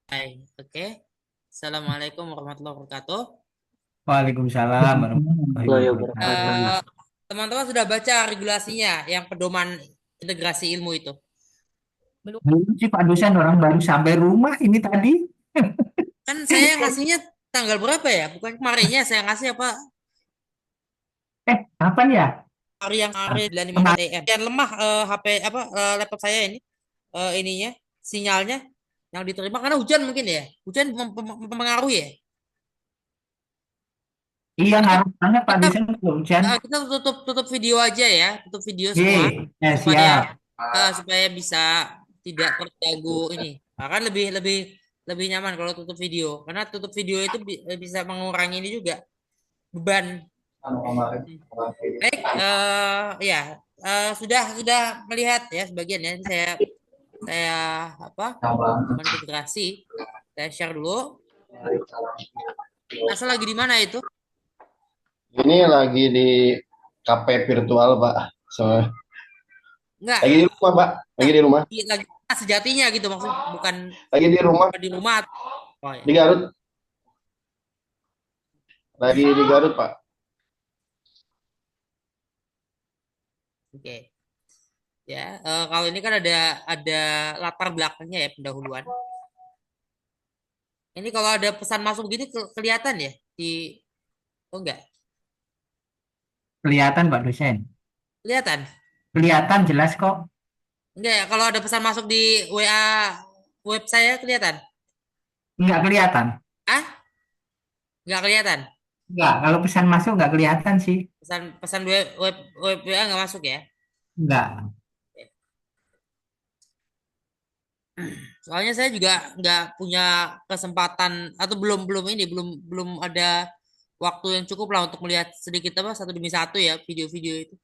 Hai, oke. Assalamualaikum warahmatullahi wabarakatuh. Waalaikumsalam warahmatullahi Warahmatullahi wabarakatuh. wabarakatuh. Eh, Teman-teman sudah baca regulasinya yang pedoman integrasi ilmu itu? Belum. Belum sih Pak dosen, orang baru sampai rumah ini tadi. Kan saya ngasihnya tanggal berapa ya? Bukan kemarinnya saya ngasih apa? Kapan ya? Hari yang kemarin 9:54 Kemarin. AM. Yang lemah HP apa laptop saya ini ininya sinyalnya yang diterima karena hujan mungkin ya. Hujan mempengaruhi ya. Iya Kita ngaruh banget Pak kita dosen kalau hujan. kita tutup tutup video aja ya, tutup video semua supaya Siap. supaya bisa tidak terganggu ini. Akan lebih lebih lebih nyaman kalau tutup video karena tutup video itu bisa mengurangi ini juga beban. Baik, ya sudah melihat ya sebagian ya. Ini saya apa konfigurasi. Saya share dulu. Asal lagi di mana itu? Ini lagi di kafe virtual, Pak. So, Enggak, lagi di rumah, Pak. Lagi enggak. di rumah. Lagi sejatinya gitu maksud bukan Lagi di rumah di rumah. Oh ya. di Garut. Lagi di Garut, Pak. Oke. Ya, kalau ini kan ada latar belakangnya ya pendahuluan. Ini kalau ada pesan masuk gini kelihatan ya di oh enggak? Kelihatan Pak dosen. Kelihatan. Kelihatan jelas kok. Enggak ya, kalau ada pesan masuk di WA web saya kelihatan. Nggak kelihatan. Ah? Enggak kelihatan. Nggak, kalau pesan masuk nggak kelihatan sih. Pesan pesan web WA enggak masuk ya. Nggak. Soalnya saya juga nggak punya kesempatan atau belum belum ini belum belum ada waktu yang cukup lah untuk melihat sedikit apa satu demi satu ya video-video itu.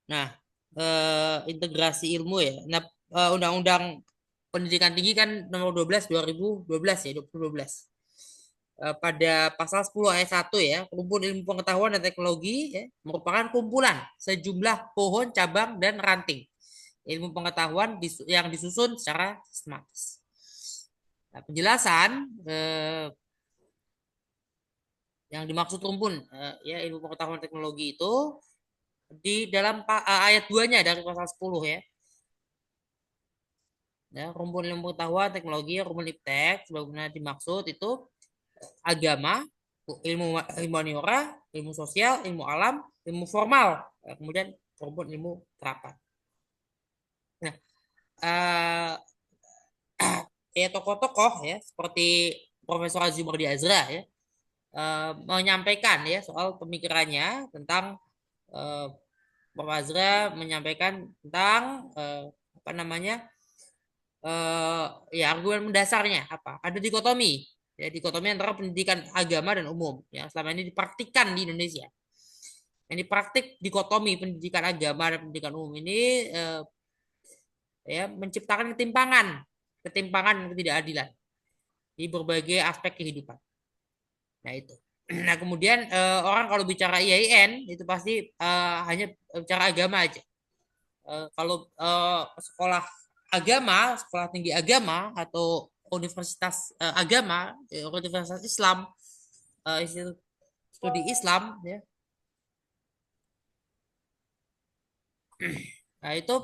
Nah, integrasi ilmu ya. Nah, Undang-Undang Pendidikan Tinggi kan nomor 12 2012 ya 2012. Pada pasal 10 ayat 1 ya, rumpun ilmu pengetahuan dan teknologi ya, merupakan kumpulan sejumlah pohon, cabang dan ranting ilmu pengetahuan yang disusun secara sistematis. Nah, penjelasan yang dimaksud rumpun ya ilmu pengetahuan teknologi itu di dalam ayat 2-nya dari pasal 10 ya. Ya, rumpun ilmu pengetahuan teknologi, rumpun iptek, sebagaimana dimaksud itu agama, ilmu humaniora, ilmu sosial, ilmu alam, ilmu formal, kemudian rumpun ilmu terapan. Nah, eh, ya tokoh-tokoh ya seperti Profesor Azumardi Azra ya menyampaikan ya soal pemikirannya tentang eh, Prof. Azra menyampaikan tentang apa namanya ya argumen mendasarnya apa? Ada dikotomi ya dikotomi antara pendidikan agama dan umum yang selama ini dipraktikkan di Indonesia. Yang dipraktik dikotomi pendidikan agama dan pendidikan umum ini ya menciptakan ketimpangan dan ketidakadilan di berbagai aspek kehidupan. Nah itu. Nah kemudian orang kalau bicara IAIN itu pasti hanya bicara agama aja. Kalau sekolah agama, sekolah tinggi agama atau universitas agama, universitas Islam, institut studi Islam, ya. Nah itu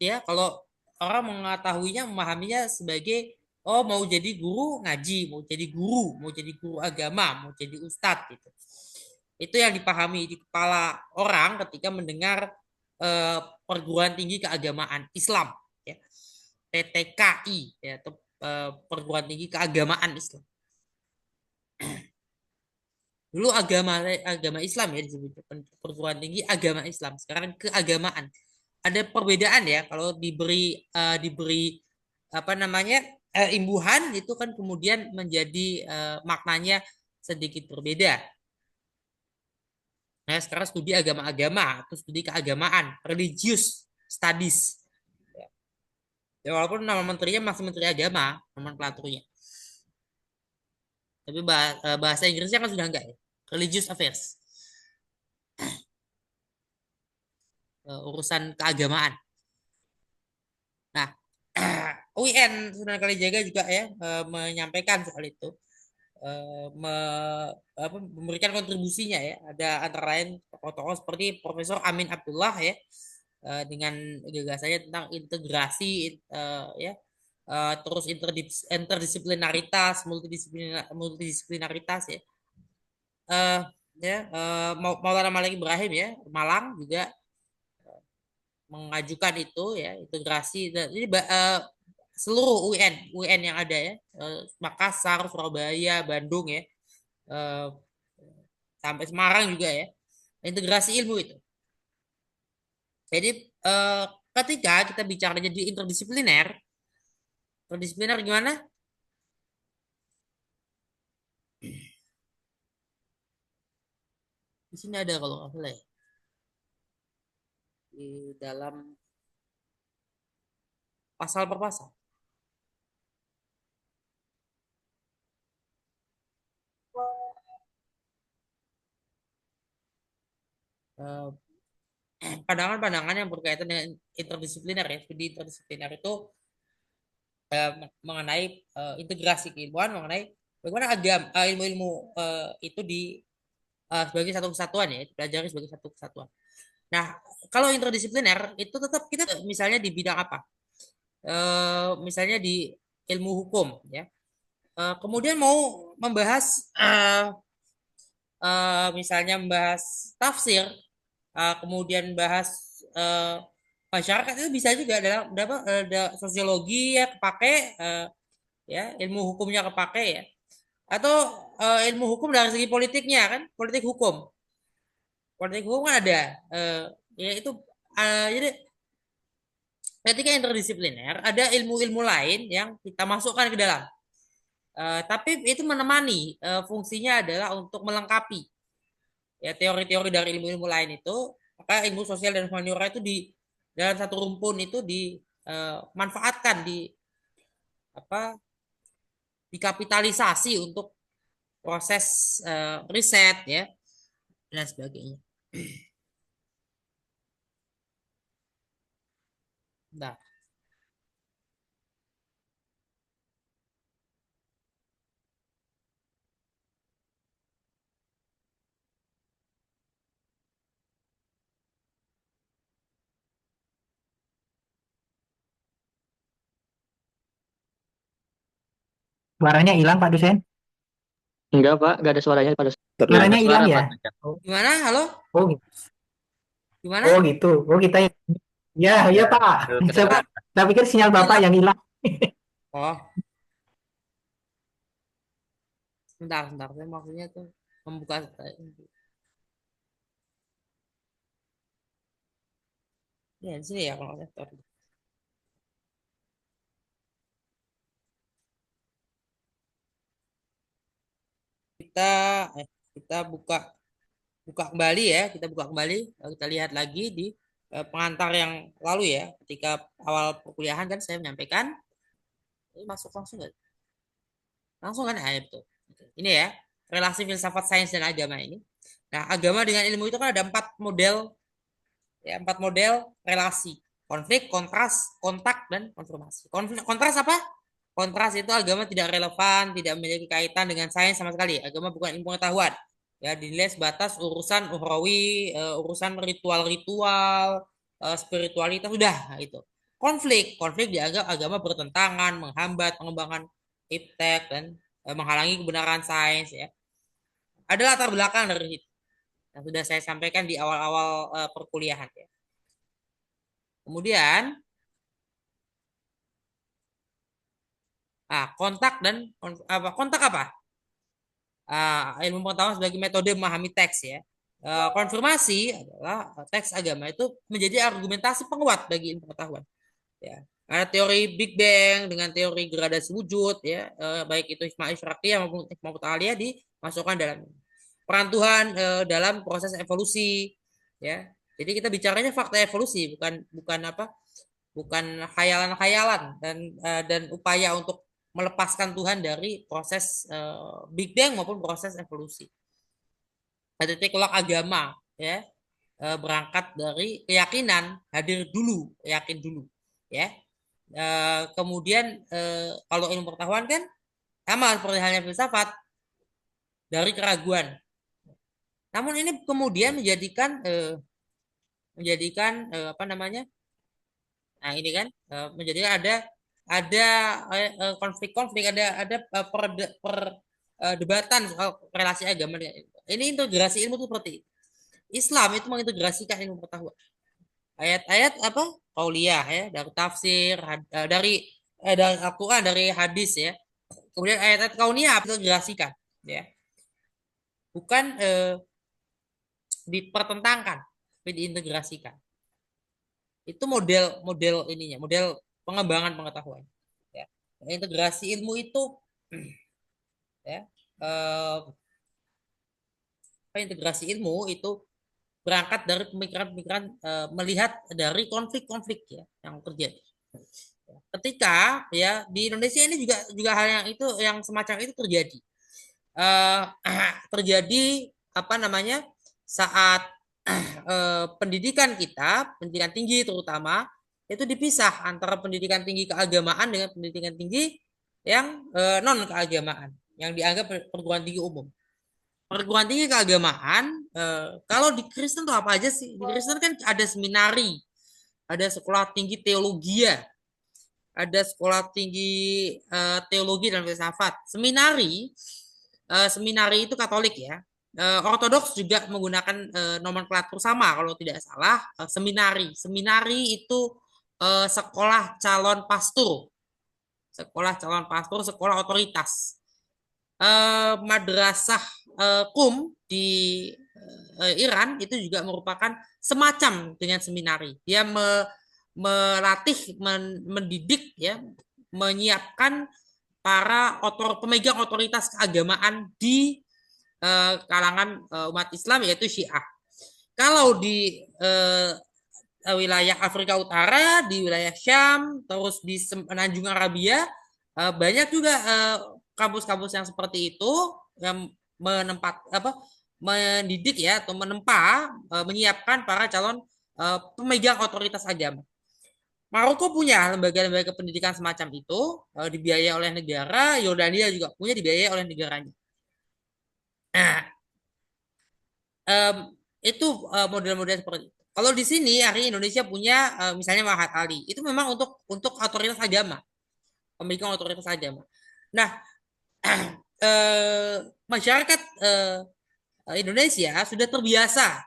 ya kalau orang mengetahuinya, memahaminya sebagai oh mau jadi guru ngaji, mau jadi guru agama, mau jadi ustadz gitu. Itu yang dipahami di kepala orang ketika mendengar eh, perguruan tinggi keagamaan Islam, ya. PTKI, ya, atau perguruan tinggi keagamaan Islam. Dulu agama Islam ya disebut perguruan tinggi agama Islam. Sekarang keagamaan. Ada perbedaan ya kalau diberi apa namanya imbuhan itu kan kemudian menjadi maknanya sedikit berbeda. Nah, sekarang studi agama-agama atau studi keagamaan, religious studies. Ya, walaupun nama menterinya masih menteri agama, nomenklaturnya. Tapi bahasa Inggrisnya kan sudah enggak ya. Religious affairs. urusan keagamaan. Nah, UIN Sunan Kalijaga juga ya menyampaikan soal itu, memberikan kontribusinya ya. Ada antara lain tokoh-tokoh seperti Profesor Amin Abdullah ya, dengan gagasannya tentang integrasi, ya, terus interdisiplinaritas, multidisiplinaritas ya. eh Maulana Malik Ibrahim ya, Malang juga mengajukan itu ya, integrasi. Jadi seluruh UN yang ada ya, Makassar, Surabaya, Bandung ya, eh, sampai Semarang juga ya, integrasi ilmu itu. Jadi eh, ketika kita bicara jadi interdisipliner, interdisipliner gimana? Di sini ada kalau nggak salah ya, di dalam pasal per pasal. Eh, Pandangan-pandangan yang berkaitan dengan interdisipliner ya. Jadi interdisipliner itu mengenai integrasi keilmuan, mengenai bagaimana ilmu-ilmu itu sebagai satu kesatuan ya, dipelajari sebagai satu kesatuan. Nah, kalau interdisipliner itu tetap kita misalnya di bidang apa? Misalnya di ilmu hukum ya. Kemudian mau membahas misalnya membahas tafsir, kemudian bahas eh, masyarakat, itu bisa juga dalam sosiologi ya kepake, ya ilmu hukumnya kepake ya, atau ilmu hukum dari segi politiknya kan, politik hukum kan ada, eh, ya itu, jadi ketika interdisipliner ada ilmu-ilmu lain yang kita masukkan ke dalam. Tapi itu menemani, fungsinya adalah untuk melengkapi ya teori-teori dari ilmu-ilmu lain itu. Maka ilmu sosial dan humaniora itu di dalam satu rumpun itu dimanfaatkan, di apa, dikapitalisasi untuk proses riset ya dan sebagainya. Nah, Suaranya hilang Pak dosen. Enggak, Pak. Enggak ada suaranya pada Terdengar Suaranya hilang suara, ya. Pak. Oh, gimana? Halo? oh, Gimana? gitu. Oh, kita ya, Ya, ya Pak. Saya, Apa? kedengeran. saya pikir sinyal Bapak Hilang. yang hilang. Oh, sebentar, sebentar. Saya maksudnya tuh membuka. Ya, di sini ya kalau saya tahu. Kita kita buka buka kembali ya, kita buka kembali. Kita lihat lagi di pengantar yang lalu ya, ketika awal perkuliahan kan saya menyampaikan. Ini masuk langsung nggak? Langsung kan? Ah, ya, betul. Oke. Ini ya, relasi filsafat sains dan agama ini. Nah, agama dengan ilmu itu kan ada 4 model ya, 4 model relasi: konflik, kontras, kontak, dan konfirmasi. Kontras apa? Kontras itu agama tidak relevan, tidak memiliki kaitan dengan sains sama sekali. Agama bukan ilmu pengetahuan. Ya, dinilai sebatas urusan ukhrawi, urusan ritual-ritual, spiritualitas, sudah. Nah, itu. Konflik dianggap agama bertentangan, menghambat pengembangan iptek, dan menghalangi kebenaran sains ya. Ada latar belakang dari itu yang sudah saya sampaikan di awal-awal perkuliahan ya. Kemudian, kontak apa? Ilmu pengetahuan sebagai metode memahami teks ya. Konfirmasi adalah teks agama itu menjadi argumentasi penguat bagi ilmu pengetahuan. Ya. Ada teori Big Bang dengan teori gradasi wujud ya, baik itu Hikmah Isyraqiyah maupun Hikmah Muta'aliyah dimasukkan dalam peran Tuhan dalam proses evolusi ya. Jadi kita bicaranya fakta evolusi, bukan bukan apa? Bukan khayalan-khayalan dan upaya untuk melepaskan Tuhan dari proses Big Bang maupun proses evolusi. Ada teolog agama ya. berangkat dari keyakinan, hadir dulu, yakin dulu, ya. Kemudian kalau ilmu pengetahuan kan sama seperti halnya filsafat, dari keraguan. Namun ini kemudian menjadikan apa namanya? Nah, ini kan menjadikan ada konflik-konflik, ada perdebatan soal relasi agama dengan ilmu. Ini integrasi ilmu itu seperti itu. Islam itu mengintegrasikan ilmu pengetahuan. Ayat-ayat apa? Qauliyah ya, dari tafsir, dari Al-Qur'an, dari hadis ya. Kemudian ayat-ayat kauniyah integrasikan ya. Bukan dipertentangkan, tapi diintegrasikan. Itu model ininya, model pengembangan pengetahuan. Ya. Integrasi ilmu itu ya, integrasi ilmu itu berangkat dari pemikiran-pemikiran melihat dari konflik-konflik ya yang terjadi. Ketika ya di Indonesia ini juga hal yang itu yang semacam itu terjadi. Terjadi apa namanya saat pendidikan kita, pendidikan tinggi terutama itu dipisah antara pendidikan tinggi keagamaan dengan pendidikan tinggi yang non keagamaan, yang dianggap perguruan tinggi umum. Perguruan tinggi keagamaan, kalau di Kristen tuh apa aja sih? Di Kristen kan ada seminari, ada sekolah tinggi teologi, ada sekolah tinggi teologi dan filsafat. Seminari itu Katolik ya. Ortodoks juga menggunakan nomenklatur sama kalau tidak salah. Seminari itu sekolah calon pastor, sekolah otoritas. Madrasah Qum di Iran itu juga merupakan semacam dengan seminari. Dia melatih, mendidik ya, menyiapkan para pemegang otoritas keagamaan di kalangan umat Islam yaitu Syiah. Kalau di wilayah Afrika Utara, di wilayah Syam, terus di Semenanjung Arabia, banyak juga kampus-kampus yang seperti itu yang mendidik ya atau menyiapkan para calon pemegang otoritas agama. Maroko punya lembaga-lembaga pendidikan semacam itu, dibiayai oleh negara. Yordania juga punya, dibiayai oleh negaranya. Nah, itu model-model seperti itu. Kalau di sini hari Indonesia punya misalnya Mahat Ali, itu memang untuk otoritas agama, pemegang otoritas agama. Nah, masyarakat Indonesia sudah terbiasa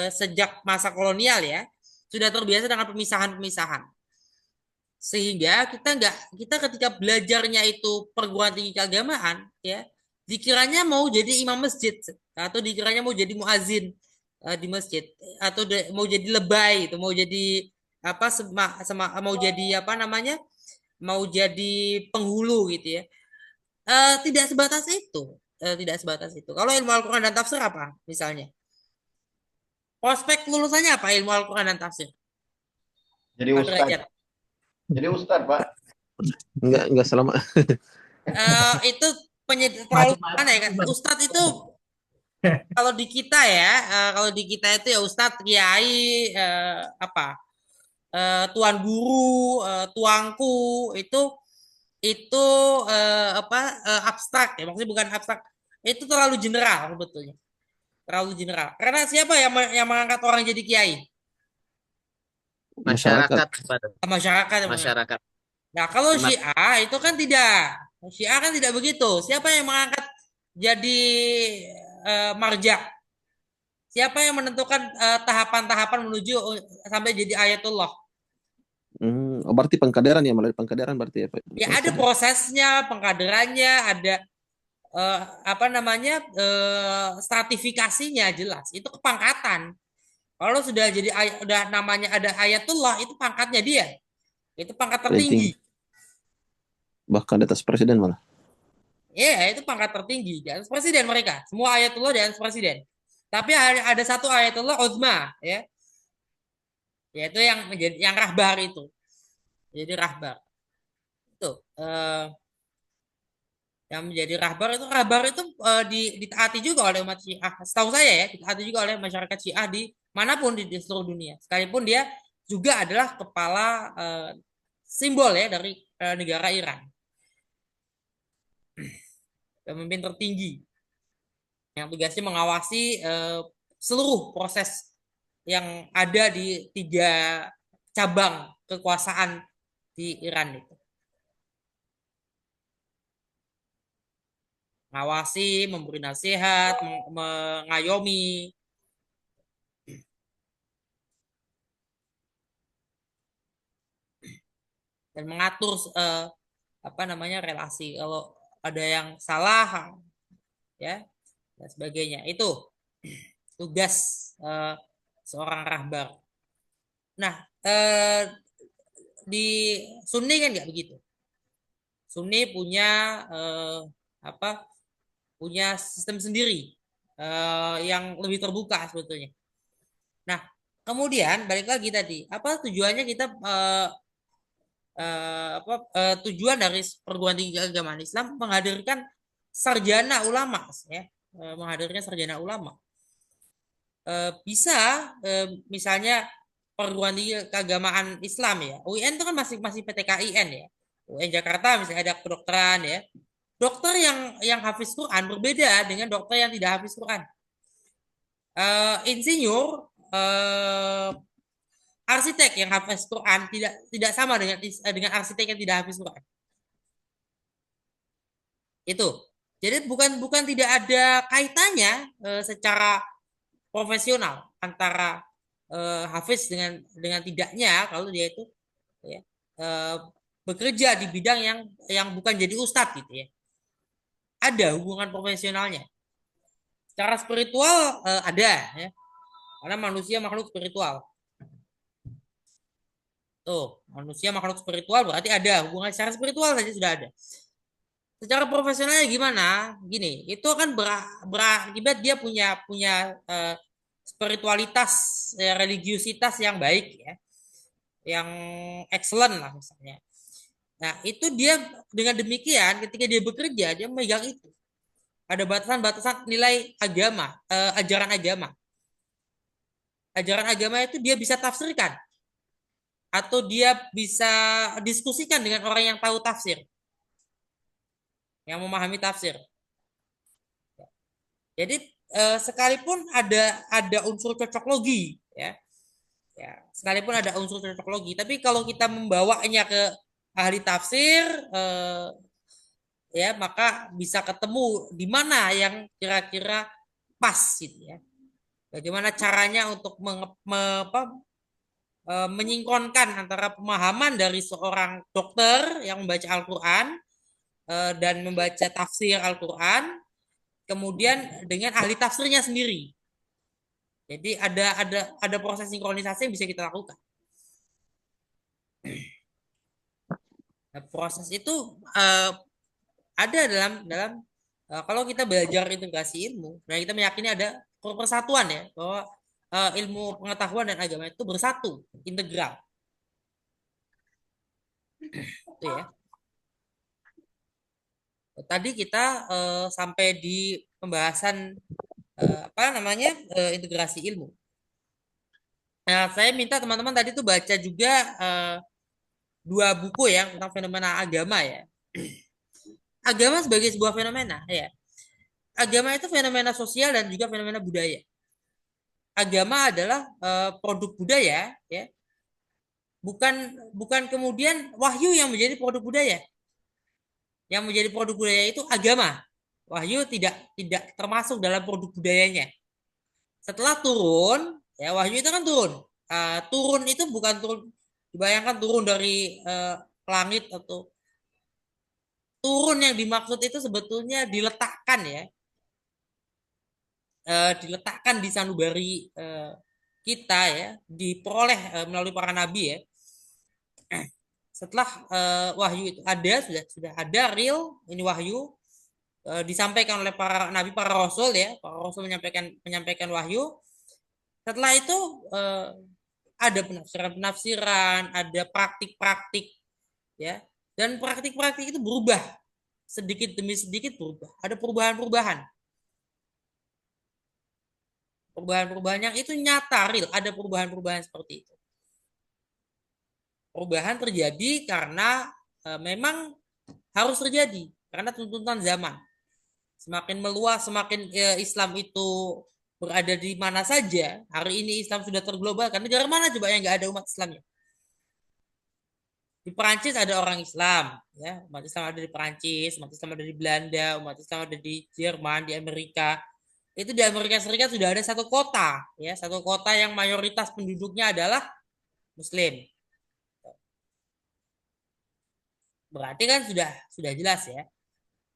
sejak masa kolonial ya, sudah terbiasa dengan pemisahan-pemisahan. Sehingga kita ketika belajarnya itu perguruan tinggi keagamaan ya, dikiranya mau jadi imam masjid atau dikiranya mau jadi muazin di masjid atau mau jadi lebay itu, mau jadi apa mau jadi apa namanya? Mau jadi penghulu gitu ya. Tidak sebatas itu. Tidak sebatas itu. Kalau ilmu Al-Quran dan tafsir apa misalnya? Prospek lulusannya apa ilmu Al-Quran dan tafsir? Jadi Pak ustad. Derajat. Jadi ustad, Pak. Enggak selama. Itu terlalu mana ya kan? Ustadz itu kalau di kita ya, kalau di kita itu ya Ustadz, Kiai, apa, Tuan Guru, Tuangku itu apa abstrak ya, maksudnya bukan abstrak, itu terlalu general sebetulnya, terlalu general. Karena siapa yang mengangkat orang jadi kiai? Masyarakat. Masyarakat. Masyarakat. Nah, kalau Syiah itu kan tidak. Syiah kan tidak begitu. Siapa yang mengangkat jadi marja? Siapa yang menentukan tahapan-tahapan menuju sampai jadi ayatullah? Berarti pengkaderan ya, melalui pengkaderan berarti ya, Pak. Ya ada prosesnya, pengkaderannya, ada apa namanya stratifikasinya jelas. Itu kepangkatan. Kalau sudah jadi udah namanya ada ayatullah, itu pangkatnya dia. Itu pangkat tertinggi. Bahkan di atas presiden malah. Iya, itu pangkat tertinggi di atas presiden mereka. Semua ayatullah di atas presiden. Tapi ada satu ayatullah uzma, ya. Yaitu yang menjadi yang rahbar itu. Jadi rahbar. Itu Yang menjadi rahbar itu ditaati juga oleh umat Syiah. Setahu saya ya, ditaati juga oleh masyarakat Syiah di manapun di seluruh dunia. Sekalipun dia juga adalah kepala simbol ya dari negara Iran, pemimpin tertinggi yang tugasnya mengawasi seluruh proses yang ada di 3 cabang kekuasaan di Iran itu. Mengawasi, memberi nasihat, mengayomi. Dan mengatur apa namanya relasi. Kalau ada yang salah ya dan sebagainya. Itu tugas seorang rahbar. Nah, di Sunni kan nggak begitu. Sunni punya apa? Punya sistem sendiri yang lebih terbuka sebetulnya. Nah, kemudian balik lagi tadi, apa tujuannya kita tujuan dari perguruan tinggi keagamaan Islam menghadirkan sarjana ulama ya, menghadirkan sarjana ulama. Bisa misalnya perguruan tinggi keagamaan Islam ya. UIN itu kan masih PTKIN ya. UIN Jakarta misalnya ada kedokteran ya. Dokter yang hafiz Quran berbeda dengan dokter yang tidak hafiz Quran. Insinyur arsitek yang hafiz Quran tidak sama dengan arsitek yang tidak hafiz Quran. Itu. Jadi bukan tidak ada kaitannya secara profesional antara hafiz dengan tidaknya kalau dia itu ya, bekerja di bidang yang bukan jadi ustadz gitu ya. Ada hubungan profesionalnya. Secara spiritual ada ya. Karena manusia makhluk spiritual. Tuh, manusia makhluk spiritual berarti ada hubungan secara spiritual saja sudah ada. Secara profesionalnya gimana? Gini, itu kan berakibat dia punya spiritualitas, religiusitas yang baik ya, yang excellent lah misalnya. Nah, itu dia dengan demikian ketika dia bekerja dia memegang itu. Ada batasan-batasan nilai agama, ajaran agama. Ajaran agama itu dia bisa tafsirkan atau dia bisa diskusikan dengan orang yang tahu tafsir, yang memahami tafsir. Jadi sekalipun ada unsur cocok logi, ya, sekalipun ada unsur cocok logi, tapi kalau kita membawanya ke ahli tafsir, ya maka bisa ketemu di mana yang kira-kira pas, gitu ya. Bagaimana caranya untuk menyingkronkan antara pemahaman dari seorang dokter yang membaca Al-Quran dan membaca tafsir Al-Quran, kemudian dengan ahli tafsirnya sendiri. Jadi ada proses sinkronisasi yang bisa kita lakukan. Nah, proses itu ada dalam kalau kita belajar integrasi ilmu, nah kita meyakini ada persatuan ya, bahwa ilmu pengetahuan dan agama itu bersatu, integral. Itu ya. Tadi kita sampai di pembahasan apa namanya integrasi ilmu. Nah, saya minta teman-teman tadi tuh baca juga 2 buku ya tentang fenomena agama ya. Agama sebagai sebuah fenomena ya. Agama itu fenomena sosial dan juga fenomena budaya. Agama adalah produk budaya ya. Bukan kemudian wahyu yang menjadi produk budaya. Yang menjadi produk budaya itu agama. Wahyu tidak termasuk dalam produk budayanya. Setelah turun, ya wahyu itu kan turun. Turun itu bukan turun, dibayangkan turun dari langit atau turun yang dimaksud itu sebetulnya diletakkan ya, diletakkan di sanubari kita ya, diperoleh melalui para nabi ya. Setelah wahyu itu ada, sudah ada real ini wahyu disampaikan oleh para nabi, para rasul ya, para rasul menyampaikan wahyu. Setelah itu ada penafsiran, ada praktik-praktik ya, dan praktik-praktik itu berubah sedikit demi sedikit berubah. Ada perubahan-perubahan. Perubahan-perubahan yang itu nyata, real. Ada perubahan-perubahan seperti itu. Perubahan terjadi karena memang harus terjadi. Karena tuntutan zaman. Semakin meluas, semakin Islam itu berada di mana saja. Hari ini Islam sudah terglobalkan. Negara mana coba yang nggak ada umat Islamnya? Di Perancis ada orang Islam, ya, umat Islam ada di Perancis, umat Islam ada di Belanda, umat Islam ada di Jerman, di Amerika. Itu di Amerika Serikat sudah ada satu kota, ya, satu kota yang mayoritas penduduknya adalah Muslim. Berarti kan sudah jelas ya.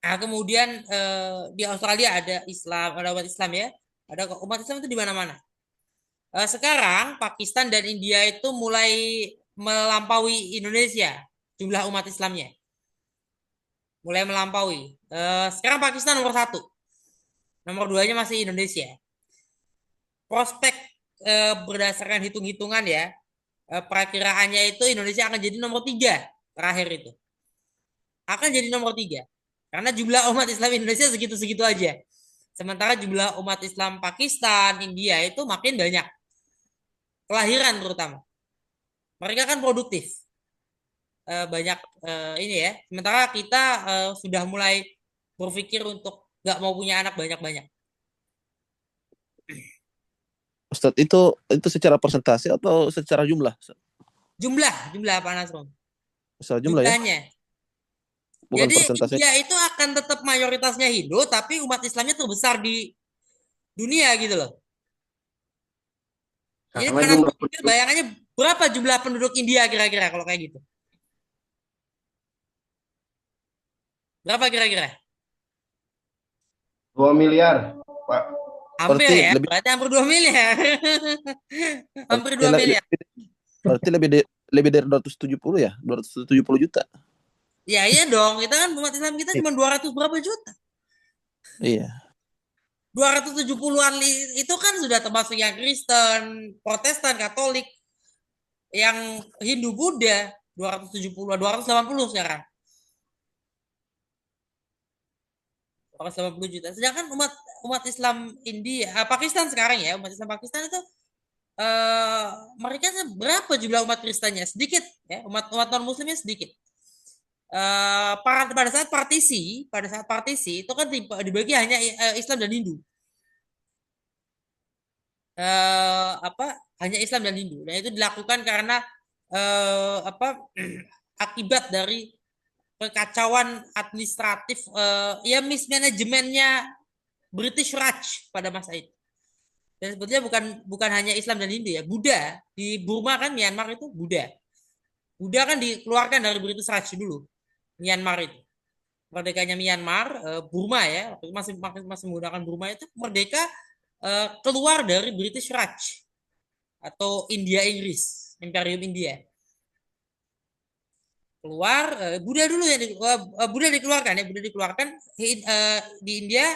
Nah, kemudian di Australia ada Islam, ada umat Islam ya, ada umat Islam itu di mana-mana. Sekarang Pakistan dan India itu mulai melampaui Indonesia jumlah umat Islamnya, mulai melampaui. Sekarang Pakistan nomor 1, nomor 2-nya masih Indonesia. Prospek berdasarkan hitung-hitungan ya, perakiraannya itu Indonesia akan jadi nomor 3 terakhir itu, akan jadi nomor 3 karena jumlah umat Islam Indonesia segitu-segitu aja. Sementara jumlah umat Islam Pakistan, India itu makin banyak, kelahiran terutama. Mereka kan produktif, banyak ini ya. Sementara kita sudah mulai berpikir untuk nggak mau punya anak banyak-banyak. Ustadz, itu secara persentase atau secara jumlah? Jumlah Pak Nasrul. Secara jumlah ya, Jumlahnya. bukan Jadi persentase. India itu akan tetap mayoritasnya Hindu, tapi umat Islamnya terbesar di dunia gitu loh. Jadi Karena Pak jumlah Nasrul pikir bayangannya berapa jumlah penduduk India kira-kira kalau kayak gitu? Berapa kira-kira? 2 miliar, Pak. Hampir Berarti ya, lebih berarti hampir 2 miliar. Hampir 2 berarti miliar. berarti lebih dari 270 ya, 270 juta. Ya iya dong, kita kan umat Islam kita cuma 200 berapa juta? Iya. 270-an itu kan sudah termasuk yang Kristen, Protestan, Katolik, yang Hindu, Buddha, 270, 280 sekarang. 280 juta. Sedangkan umat Islam India, Pakistan sekarang ya, umat Islam Pakistan itu mereka berapa jumlah umat Kristennya? Sedikit ya, umat non Muslimnya sedikit. Pada saat partisi itu kan dibagi hanya Islam dan Hindu. Hanya Islam dan Hindu. Nah, itu dilakukan karena akibat dari kekacauan administratif, ya mismanajemennya British Raj pada masa itu. Dan sebetulnya bukan hanya Islam dan Hindu ya, Buddha di Burma kan, Myanmar itu Buddha kan dikeluarkan dari British Raj dulu, Myanmar itu. Merdekanya Myanmar, Burma ya, masih menggunakan Burma itu merdeka keluar dari British Raj atau India Inggris, Imperium India. Keluar, Buddha dulu ya, Buddha dikeluarkan ya, Buddha dikeluarkan di India,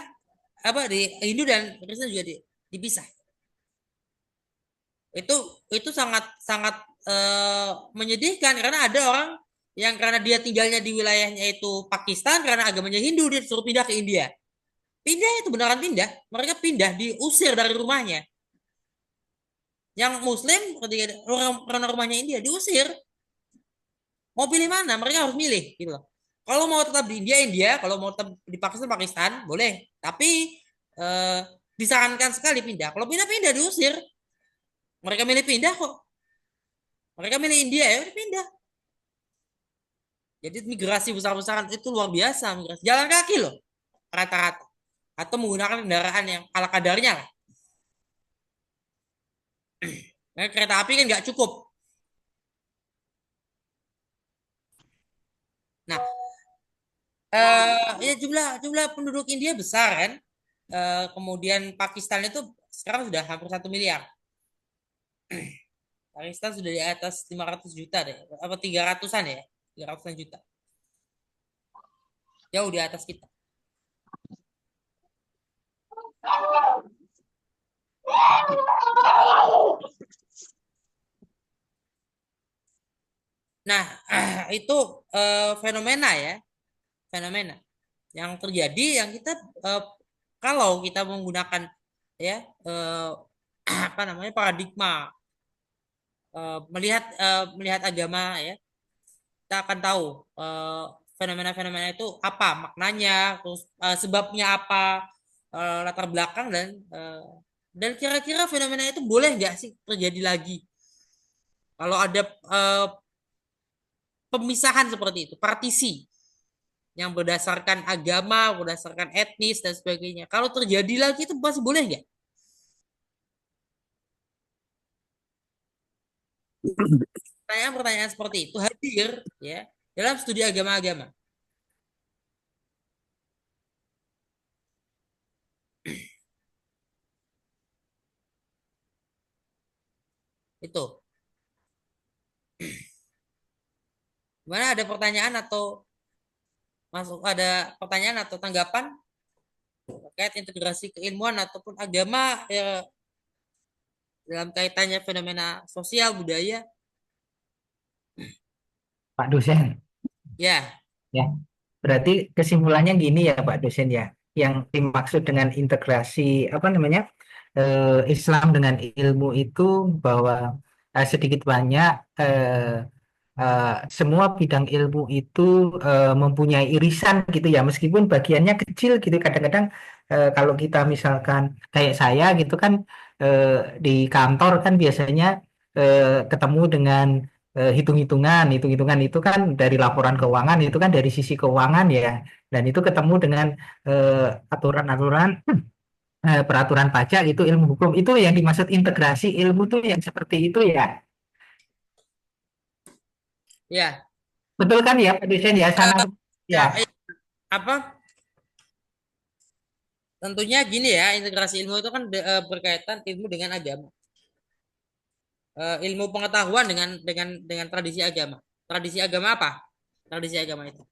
di Hindu dan Kristen juga dipisah. Itu sangat menyedihkan karena ada orang yang karena dia tinggalnya di wilayahnya itu Pakistan, karena agamanya Hindu dia disuruh pindah ke India. Pindah itu beneran pindah, mereka pindah, diusir dari rumahnya. Yang Muslim karena rumahnya India diusir. Mau pilih mana? Mereka harus milih gitu loh. Kalau mau tetap di India, kalau mau tetap di Pakistan, boleh. Tapi disarankan sekali pindah. Kalau pindah diusir. Mereka milih pindah kok. Mereka milih India ya udah pindah. Jadi migrasi besar-besaran itu luar biasa, migrasi. Jalan kaki loh rata-rata. Atau menggunakan kendaraan yang ala kadarnya lah. Nah, kereta api kan nggak cukup. Nah, ya jumlah penduduk India besar kan. Kemudian Pakistan itu sekarang sudah hampir 1 miliar. Pakistan sudah di atas 500 juta deh, apa 300-an ya, 300-an juta. Jauh di atas kita. Nah, itu fenomena ya, fenomena. Yang terjadi yang kita kalau kita menggunakan ya apa namanya paradigma melihat agama ya, kita akan tahu fenomena-fenomena itu apa maknanya, terus sebabnya apa, latar belakang dan kira-kira fenomena itu boleh nggak sih terjadi lagi kalau ada pemisahan seperti itu, partisi yang berdasarkan agama, berdasarkan etnis dan sebagainya. Kalau terjadi lagi itu masih boleh nggak? Pertanyaan-pertanyaan seperti itu hadir ya dalam studi agama-agama. Itu. Gimana ada pertanyaan atau masuk ada pertanyaan atau tanggapan terkait integrasi keilmuan ataupun agama ya, dalam kaitannya fenomena sosial budaya? Pak dosen. Ya, Ya, berarti kesimpulannya gini ya Pak dosen ya. Yang dimaksud dengan integrasi apa namanya Islam dengan ilmu itu bahwa sedikit banyak semua bidang ilmu itu mempunyai irisan gitu ya, meskipun bagiannya kecil gitu. Kadang-kadang kalau kita misalkan kayak saya gitu kan eh, di kantor kan biasanya eh, ketemu dengan hitung-hitungan itu kan dari laporan keuangan, itu kan dari sisi keuangan ya, dan itu ketemu dengan aturan-aturan peraturan pajak, itu ilmu hukum. Itu yang dimaksud integrasi ilmu tuh yang seperti itu ya. ya. Betul kan ya Pak dosen ya, sana Ya, ya. apa? Tentunya gini ya, integrasi ilmu itu kan berkaitan ilmu dengan agama. Ilmu pengetahuan dengan tradisi agama. Tradisi agama apa? Tradisi agama itu.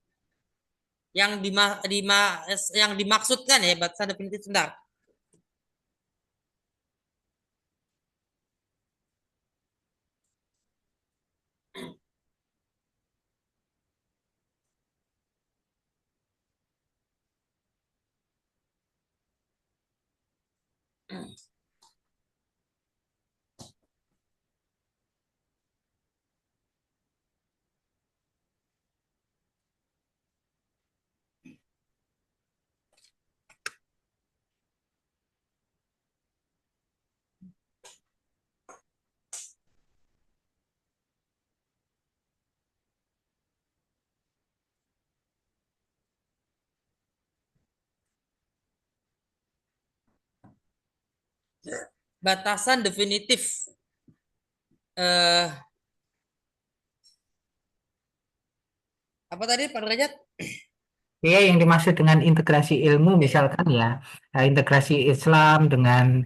Yang dimaksudkan ya, batasan definitif sebentar. Batasan definitif eh apa tadi Pak Derajat? Ya, yang dimaksud dengan integrasi ilmu misalkan ya, integrasi Islam dengan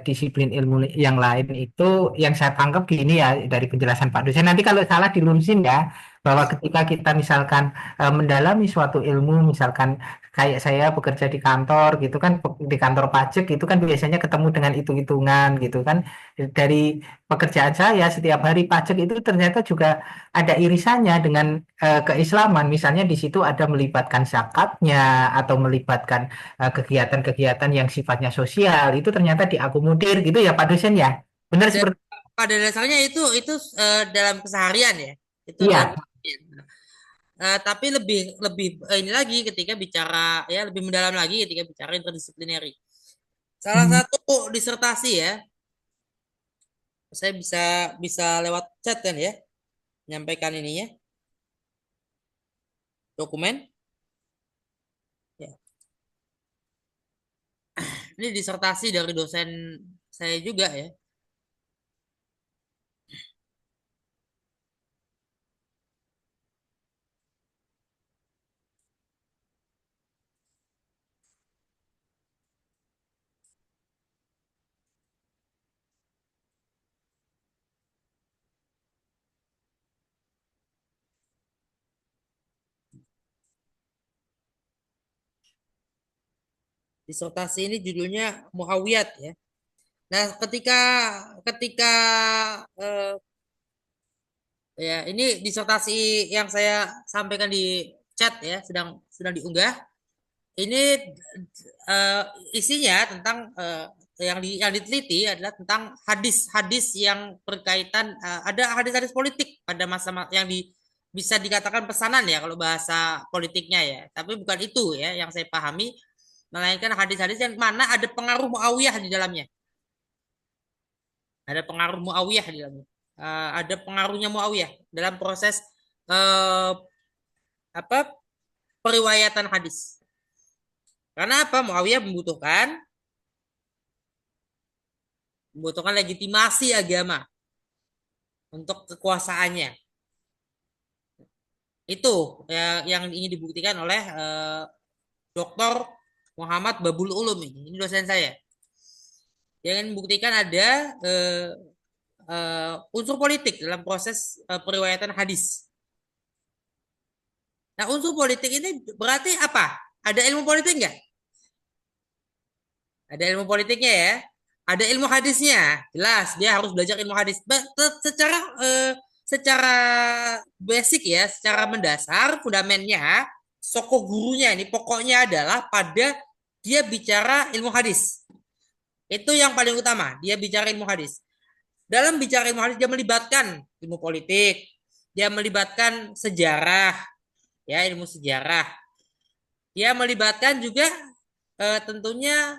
disiplin ilmu yang lain itu yang saya tangkap gini ya dari penjelasan Pak dosen. Nanti kalau salah dilurusin ya, bahwa ketika kita misalkan mendalami suatu ilmu, misalkan kayak saya bekerja di kantor gitu kan, di kantor pajak itu kan biasanya ketemu dengan hitung-hitungan gitu kan. Dari pekerjaan saya setiap hari pajak itu ternyata juga ada irisannya dengan keislaman. Misalnya di situ ada melibatkan zakatnya atau melibatkan kegiatan-kegiatan yang sifatnya sosial, itu ternyata diakomodir gitu ya Pak dosen ya. Benar Pada seperti pada dasarnya itu dalam keseharian ya. Itu dalam iya. keseharian. Tapi lebih lebih ini lagi ketika bicara ya lebih mendalam lagi ketika bicara interdisiplinary. Salah Hmm. satu disertasi ya, saya bisa bisa lewat chat kan ya, menyampaikan ininya dokumen. Ya. Ini disertasi dari dosen saya juga ya. Disertasi ini judulnya Muawiyat ya. Nah, ketika ketika eh, ya ini disertasi yang saya sampaikan di chat ya, sedang diunggah. Ini eh, isinya tentang yang diteliti adalah tentang hadis-hadis yang berkaitan, ada hadis-hadis politik pada masa yang bisa dikatakan pesanan ya kalau bahasa politiknya ya. Tapi bukan itu ya yang saya pahami, melainkan hadis-hadis yang mana ada pengaruh Muawiyah di dalamnya. Ada pengaruh Muawiyah di dalamnya. Ada pengaruhnya Muawiyah dalam proses eh, apa periwayatan hadis. Karena apa? Muawiyah membutuhkan legitimasi agama untuk kekuasaannya. Itu ya, yang ingin dibuktikan oleh Dr. Muhammad Babul Ulum ini dosen saya. Yang ingin membuktikan ada unsur politik dalam proses periwayatan hadis. Nah, unsur politik ini berarti apa? Ada ilmu politik nggak? Ada ilmu politiknya ya. Ada ilmu hadisnya. Jelas, dia harus belajar ilmu hadis. Secara basic ya, secara mendasar, fundamennya, soko gurunya ini pokoknya adalah pada dia bicara ilmu hadis. Itu yang paling utama, dia bicara ilmu hadis. Dalam bicara ilmu hadis, dia melibatkan ilmu politik, dia melibatkan sejarah, ya ilmu sejarah. Dia melibatkan juga tentunya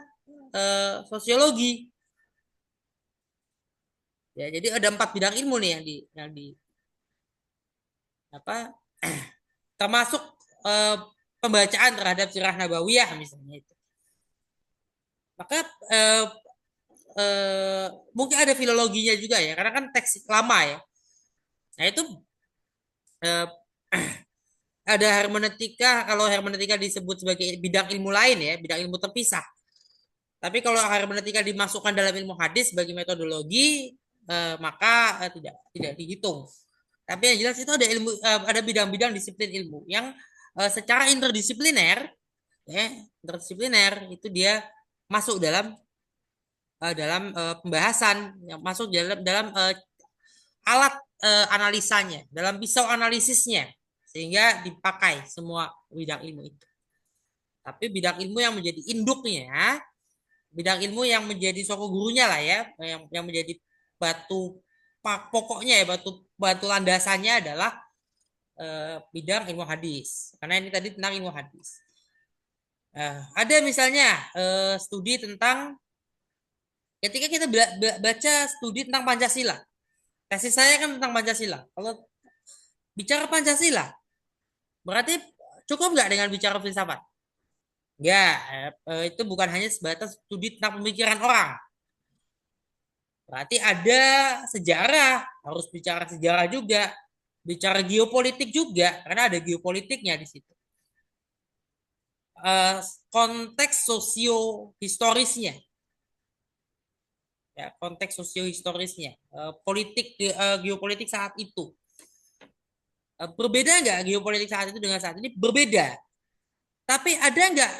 sosiologi. Ya, jadi ada 4 bidang ilmu nih yang di apa termasuk pembacaan terhadap Sirah Nabawiyah misalnya itu. Maka mungkin ada filologinya juga ya, karena kan teks lama ya. Nah itu eh, ada hermeneutika, kalau hermeneutika disebut sebagai bidang ilmu lain ya, bidang ilmu terpisah. Tapi kalau hermeneutika dimasukkan dalam ilmu hadis sebagai metodologi, maka tidak dihitung. Tapi yang jelas itu ada bidang-bidang disiplin ilmu yang secara interdisipliner, ya, interdisipliner itu dia masuk dalam pembahasan, yang masuk dalam alat analisanya, dalam pisau analisisnya, sehingga dipakai semua bidang ilmu itu. Tapi bidang ilmu yang menjadi induknya, bidang ilmu yang menjadi soko gurunya lah ya, yang menjadi batu pokoknya ya, batu landasannya adalah bidang ilmu hadis. Karena ini tadi tentang ilmu hadis. Ada misalnya studi tentang ketika kita baca studi tentang Pancasila. Tesis saya kan tentang Pancasila. Kalau bicara Pancasila, berarti cukup nggak dengan bicara filsafat? Ya, itu bukan hanya sebatas studi tentang pemikiran orang. Berarti ada sejarah, harus bicara sejarah juga, bicara geopolitik juga, karena ada geopolitiknya di situ. Konteks sosio-historisnya, ya, konteks sosio-historisnya, politik geopolitik saat itu. Berbeda nggak geopolitik saat itu dengan saat ini? Berbeda. Tapi ada nggak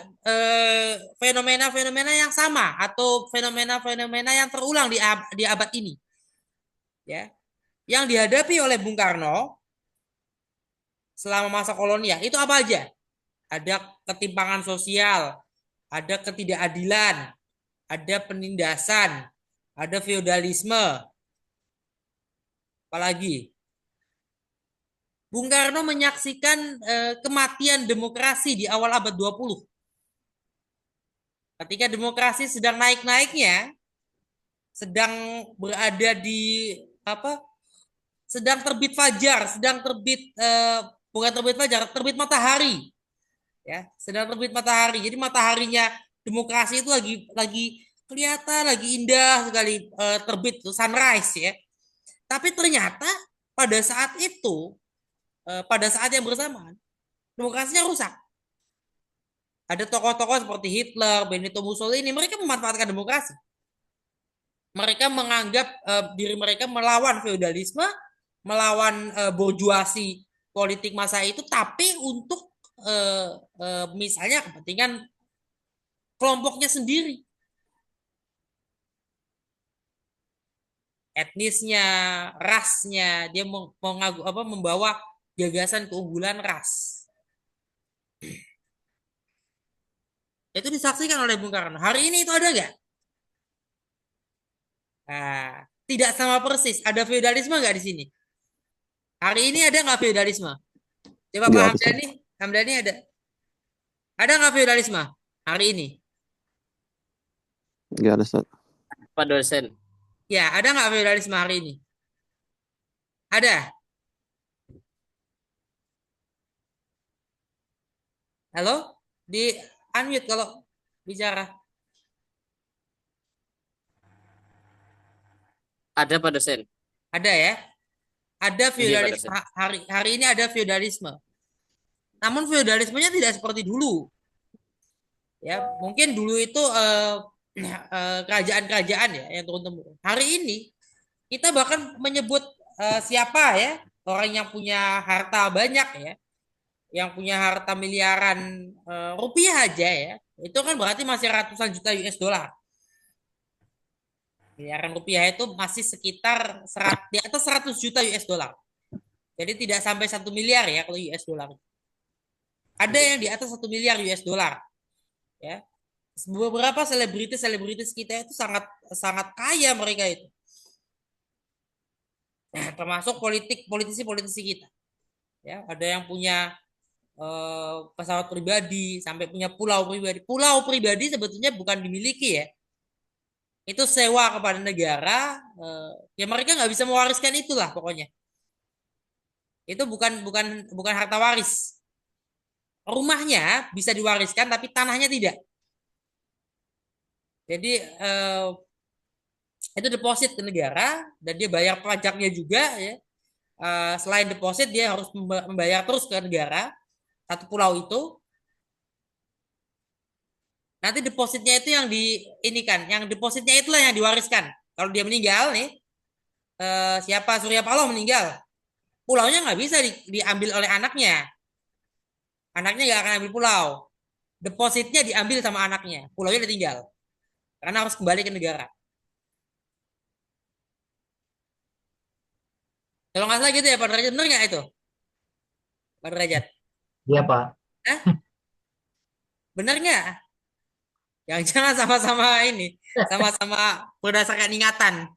fenomena-fenomena yang sama atau fenomena-fenomena yang terulang di abad ini? Ya, yang dihadapi oleh Bung Karno selama masa kolonial itu apa aja? Ada ketimpangan sosial, ada ketidakadilan, ada penindasan, ada feodalisme. Apalagi Bung Karno menyaksikan kematian demokrasi di awal abad 20. Ketika demokrasi sedang naik-naiknya, sedang berada di apa? Sedang terbit fajar, sedang terbit bukan terbit fajar, terbit matahari. Ya, sedang terbit matahari. Jadi mataharinya demokrasi itu lagi kelihatan lagi indah sekali, terbit sunrise ya. Tapi ternyata pada saat itu, pada saat yang bersamaan, demokrasinya rusak. Ada tokoh-tokoh seperti Hitler, Benito Mussolini, mereka memanfaatkan demokrasi. Mereka menganggap diri mereka melawan feodalisme, melawan bourgeoisie politik masa itu, tapi untuk misalnya kepentingan kelompoknya sendiri, etnisnya, rasnya, dia membawa gagasan keunggulan ras. Itu disaksikan oleh Bung Karno. Hari ini itu ada nggak? Nah, tidak sama persis. Ada feodalisme nggak di sini? Hari ini ada nggak feodalisme? Coba Pak Nggak ada, Ustaz. Hamdani, Hamdani ada. Ada nggak feodalisme hari ini? Nggak ada, Ustaz. Pak dosen. Ya, ada nggak feodalisme hari ini? Ada. Halo? Di unmute kalau bicara. Ada Pak dosen. Ada ya? Ada Iya, Pak feodalisme. dosen. Hari ini ada feodalisme. Namun feodalismenya tidak seperti dulu. Ya, mungkin dulu itu kerajaan-kerajaan ya yang turun-temurun. Hari ini kita bahkan menyebut siapa ya orang yang punya harta banyak ya, yang punya harta miliaran rupiah aja ya, itu kan berarti masih ratusan juta US dollar. Miliaran rupiah itu masih sekitar di atas 100 juta US dollar. Jadi tidak sampai 1 miliar ya kalau US dollar. Ada yang di atas 1 miliar US dollar. Ya, beberapa selebritis kita itu sangat sangat kaya mereka itu. Termasuk politisi kita. Ya, ada yang punya pesawat pribadi sampai punya pulau pribadi. Pulau pribadi sebetulnya bukan dimiliki ya. Itu sewa kepada negara. Ya mereka nggak bisa mewariskan itulah pokoknya. Itu bukan harta waris. Rumahnya bisa diwariskan tapi tanahnya tidak. Jadi itu deposit ke negara dan dia bayar pajaknya juga ya. Selain deposit dia harus membayar terus ke negara satu pulau itu. Nanti depositnya itu yang yang depositnya itulah yang diwariskan. Kalau dia meninggal nih, siapa Surya Paloh meninggal, pulaunya nggak bisa diambil oleh anaknya. Anaknya nggak akan ambil pulau. Depositnya diambil sama anaknya, pulaunya ditinggal karena harus kembali ke negara. Kalau nggak salah gitu ya Pak Derajat, bener nggak itu? Pak Derajat, Iya, Pak. bener nggak? Jangan sama-sama ini, sama-sama berdasarkan ingatan.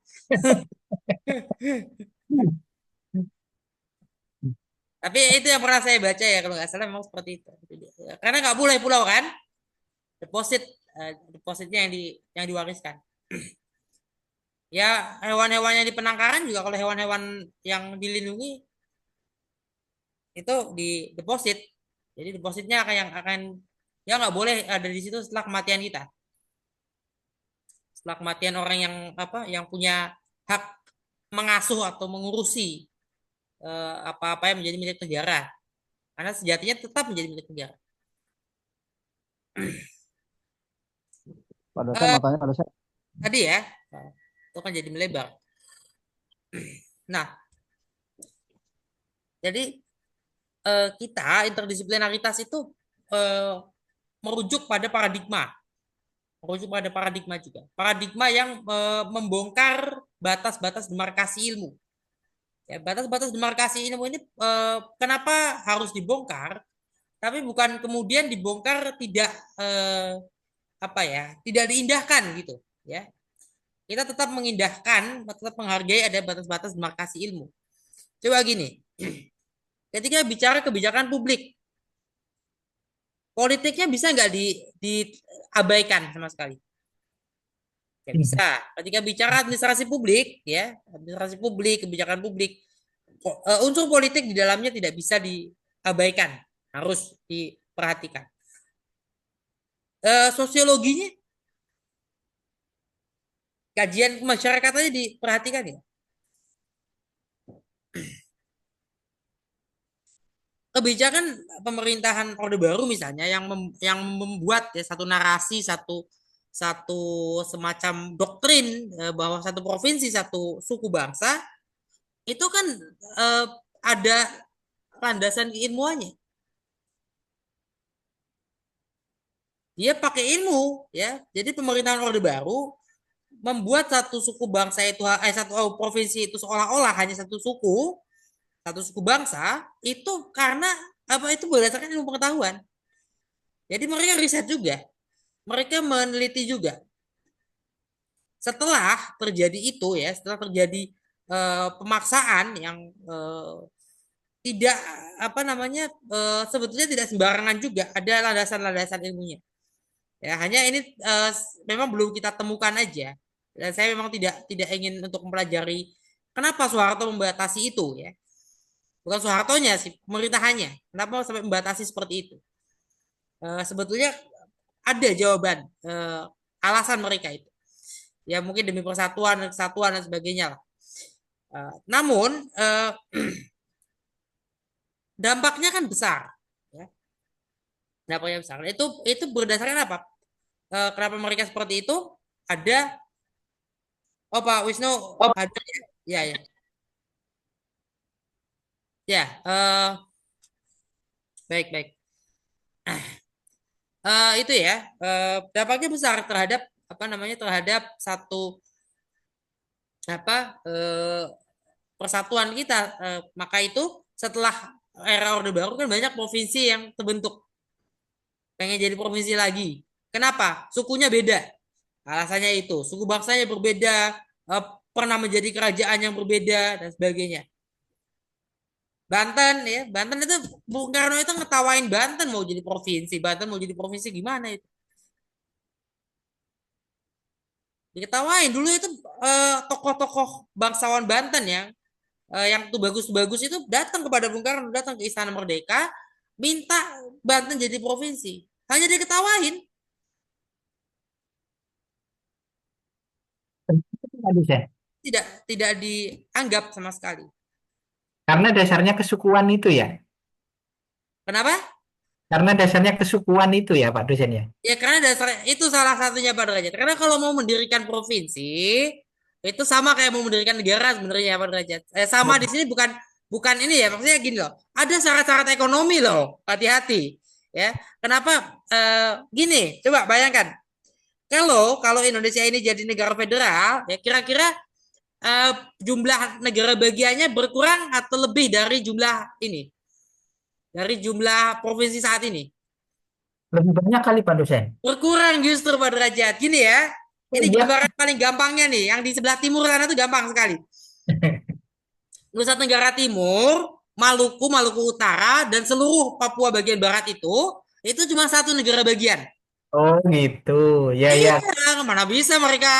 Tapi itu yang pernah saya baca ya kalau nggak salah memang seperti itu. Karena nggak boleh pulau kan, depositnya yang diwariskan. Ya hewan-hewannya di penangkaran juga kalau hewan-hewan yang dilindungi itu di deposit. Jadi depositnya akan ya nggak boleh ada di situ setelah kematian kita. Setelah kematian orang yang yang punya hak mengasuh atau mengurusi apa-apa yang menjadi milik negara. Karena sejatinya tetap menjadi milik negara. Pak dosen mau tanya Pak dosen. Tadi ya, itu kan jadi melebar. Nah, jadi kita interdisiplinaritas itu merujuk pada paradigma juga. Paradigma yang membongkar batas-batas demarkasi ilmu. Ya, batas-batas demarkasi ilmu ini kenapa harus dibongkar? Tapi bukan kemudian dibongkar tidak tidak diindahkan gitu, ya. Kita tetap mengindahkan, tetap menghargai ada batas-batas demarkasi ilmu. Coba gini, ketika bicara kebijakan publik, politiknya bisa nggak diabaikan sama sekali? Ya bisa. Ketika bicara administrasi publik, ya, administrasi publik, kebijakan publik, unsur politik di dalamnya tidak bisa diabaikan, harus diperhatikan. Sosiologinya, kajian masyarakatnya diperhatikan ya. Kebijakan pemerintahan Orde Baru misalnya yang membuat ya satu narasi, satu semacam doktrin bahwa satu provinsi satu suku bangsa itu kan ada landasan keilmuannya. Dia pakai ilmu ya. Jadi pemerintahan Orde Baru membuat satu suku bangsa itu satu provinsi itu seolah-olah hanya satu suku bangsa itu karena itu berdasarkan ilmu pengetahuan. Jadi mereka riset juga. mereka meneliti juga setelah terjadi itu ya, setelah terjadi pemaksaan yang tidak apa namanya sebetulnya tidak sembarangan juga, ada landasan-landasan ilmunya. Ya, hanya ini memang belum kita temukan aja. Dan saya memang tidak ingin untuk mempelajari kenapa Soeharto membatasi itu ya. Bukan Soehartonya sih, pemerintahannya. Kenapa sampai membatasi seperti itu? Sebetulnya ada jawaban alasan mereka itu. Ya mungkin demi persatuan dan kesatuan dan sebagainya lah. Namun dampaknya kan besar. Ya. Dampaknya besar. Itu berdasarkan apa? Kenapa mereka seperti itu? Ada, oh Pak Wisnu, ada ya, ya, ya. Baik, baik. Itu ya, dampaknya besar terhadap apa namanya terhadap satu apa persatuan kita. Maka itu setelah era Orde Baru kan banyak provinsi yang terbentuk pengen jadi provinsi lagi. Kenapa? Sukunya beda. Alasannya itu, suku bangsanya berbeda, pernah menjadi kerajaan yang berbeda dan sebagainya. Banten ya, Banten itu Bung Karno itu ngetawain Banten mau jadi provinsi, Banten mau jadi provinsi gimana itu? Diketawain dulu itu tokoh-tokoh bangsawan Banten yang tuh bagus-bagus itu datang kepada Bung Karno, datang ke Istana Merdeka, minta Banten jadi provinsi. Hanya diketawain. Pak dosen. Tidak dianggap sama sekali. Karena dasarnya kesukuan itu ya. Kenapa? Karena dasarnya kesukuan itu ya Pak dosen ya. Ya karena dasar itu salah satunya Pak Derajat. Karena kalau mau mendirikan provinsi itu sama kayak mau mendirikan negara sebenarnya Pak Derajat. Sama di sini bukan bukan ini ya, maksudnya gini loh. Ada syarat-syarat ekonomi loh. Hati-hati. Ya. Kenapa gini? Coba bayangkan. Kalau Indonesia ini jadi negara federal, ya kira-kira jumlah negara bagiannya berkurang atau lebih dari jumlah ini? Dari jumlah provinsi saat ini? Lebih banyak kali Pak dosen. Berkurang justru Pak Derajat. Gini ya, ini Iya. gambaran paling gampangnya nih. Yang di sebelah timur sana tuh gampang sekali. Nusa Tenggara Timur, Maluku, Maluku Utara, dan seluruh Papua bagian barat itu cuma satu negara bagian. Oh gitu. Ya ya. Iya, mana bisa mereka.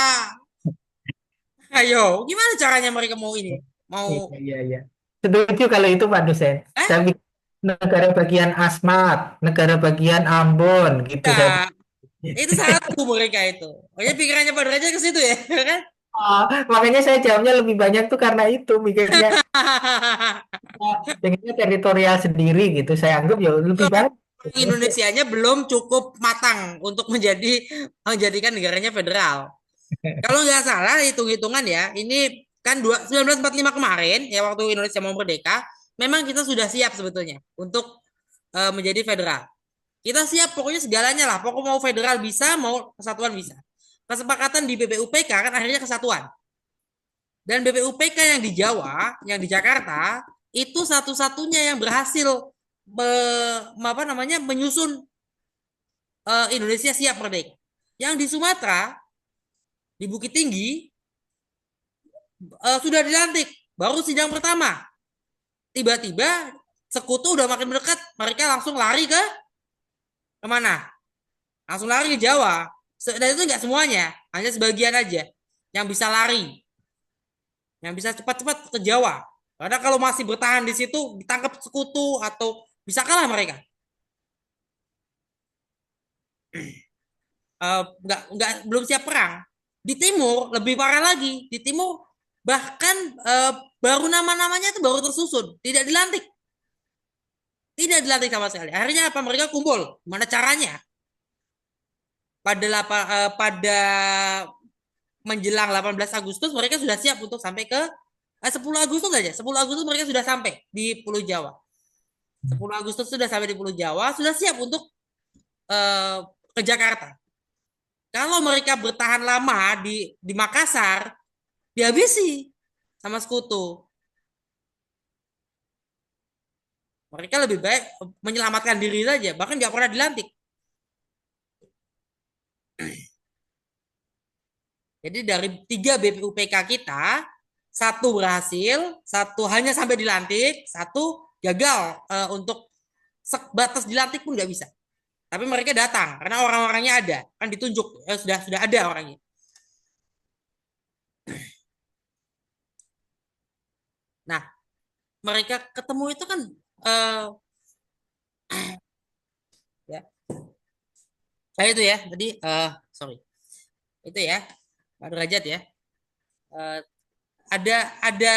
Ayo, gimana caranya mereka mau ini? Mau Iya iya iya. Setuju kalau itu Pak dosen. Saya pikir negara bagian Asmat, negara bagian Ambon gitu saya. itu satu mereka itu. Pokoknya pikirannya Pak Derajat ke situ ya, kan? Makanya saya jawabnya lebih banyak tuh karena itu mikirnya pengennya teritorial sendiri gitu. Saya anggap ya lebih banyak. Indonesianya belum cukup matang untuk menjadikan negaranya federal. Kalau nggak salah hitung-hitungan ya, ini kan 1945 kemarin ya waktu Indonesia mau merdeka, memang kita sudah siap sebetulnya untuk menjadi federal. Kita siap pokoknya segalanya lah. Pokoknya mau federal bisa, mau kesatuan bisa. Kesepakatan di BPUPK kan akhirnya kesatuan. Dan BPUPK yang di Jawa, yang di Jakarta, itu satu-satunya yang berhasil menyusun Indonesia siap merdeka. Yang di Sumatera, di Bukit Tinggi, sudah dilantik, baru sidang pertama. Tiba-tiba sekutu udah makin mendekat, mereka langsung lari ke kemana? Langsung lari ke Jawa. Dan itu nggak semuanya, hanya sebagian aja yang bisa lari, yang bisa cepat-cepat ke Jawa. Karena kalau masih bertahan di situ, ditangkap sekutu atau bisa kalah mereka. Nggak belum siap perang. Di timur lebih parah lagi. Di timur bahkan baru nama-namanya itu baru tersusun, tidak dilantik. Tidak dilantik sama sekali. Akhirnya apa? Mereka kumpul. Gimana caranya? Pada menjelang 18 Agustus mereka sudah siap untuk sampai ke 10 Agustus aja. 10 Agustus mereka sudah sampai di Pulau Jawa. 10 Agustus sudah sampai di Pulau Jawa, sudah siap untuk ke Jakarta. Kalau mereka bertahan lama di Makassar, dihabisi sama sekutu. Mereka lebih baik menyelamatkan diri saja, bahkan nggak pernah dilantik. Jadi dari 3 BPUPK kita, 1 berhasil, 1 hanya sampai dilantik, 1 gagal untuk sebatas dilantik pun nggak bisa. Tapi mereka datang karena orang-orangnya ada, kan ditunjuk, sudah ada orangnya. Nah, mereka ketemu itu kan ya, saya itu ya tadi sorry itu ya Pak Derajat ya, eh, ada ada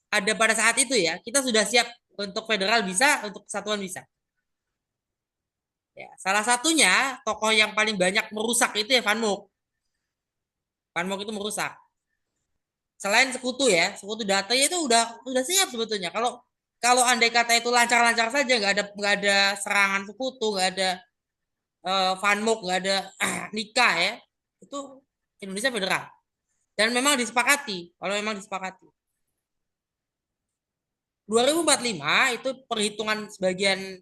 ada pada saat itu ya kita sudah siap untuk federal bisa, untuk kesatuan bisa. Ya, salah satunya tokoh yang paling banyak merusak itu ya Van Mook. Van Mook itu merusak. Selain sekutu ya, sekutu datanya itu udah siap sebetulnya. Kalau kalau andai kata itu lancar-lancar saja, nggak ada serangan sekutu, nggak ada Van Mook, nggak ada nikah ya, itu Indonesia federal. Dan memang disepakati, kalau memang disepakati. 2045 itu perhitungan sebagian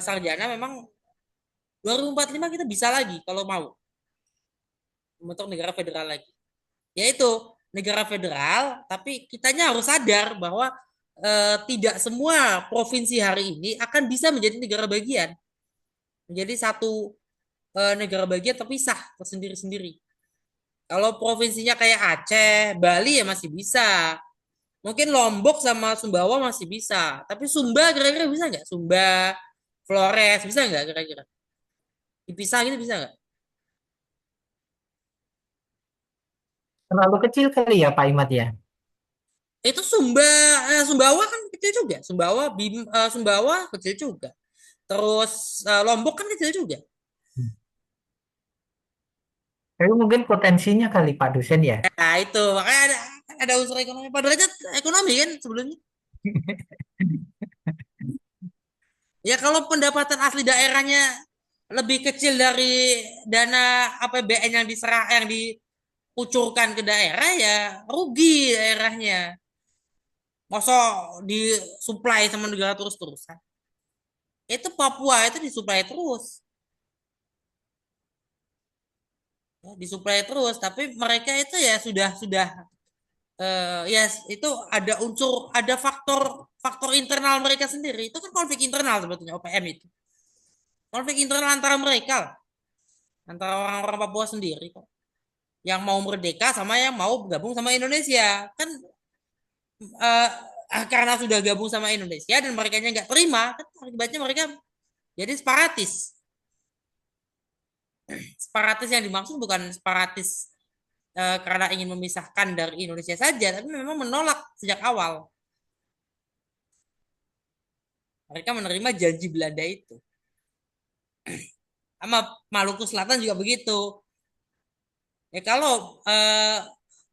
sarjana memang 2045 kita bisa lagi kalau mau membentuk negara federal lagi. Yaitu negara federal, tapi kitanya harus sadar bahwa tidak semua provinsi hari ini akan bisa menjadi negara bagian. Menjadi satu negara bagian terpisah tersendiri-sendiri. Kalau provinsinya kayak Aceh, Bali ya masih bisa. Mungkin Lombok sama Sumbawa masih bisa. Tapi Sumba kira-kira bisa nggak? Sumba, Flores, bisa nggak kira-kira? Dipisah gitu bisa nggak? Terlalu kecil kali ya Pak Imad ya. Itu Sumbawa kan kecil juga. Sumbawa kecil juga. Terus Lombok kan kecil juga. Tapi mungkin potensinya kali Pak dosen ya. Nah, itu makanya ada unsur ekonomi. Pada derajat ekonomi kan sebelumnya. Ya kalau pendapatan asli daerahnya lebih kecil dari dana APBN yang dikucurkan ke daerah ya rugi daerahnya. Masa disuplai sama negara terus-terusan. Itu Papua itu disuplai terus. Ya, disuplai terus, tapi mereka itu ya sudah ya itu ada faktor faktor internal mereka sendiri. Itu kan konflik internal sebetulnya OPM itu. Konflik internal antara mereka lah, antara orang-orang Papua sendiri kok. Yang mau merdeka sama yang mau bergabung sama Indonesia. Kan karena sudah gabung sama Indonesia dan mereka nggak terima, kan akibatnya mereka jadi separatis. Separatis yang dimaksud bukan separatis karena ingin memisahkan dari Indonesia saja, tapi memang menolak sejak awal. Mereka menerima janji Belanda itu. Sama Maluku Selatan juga begitu. Ya kalau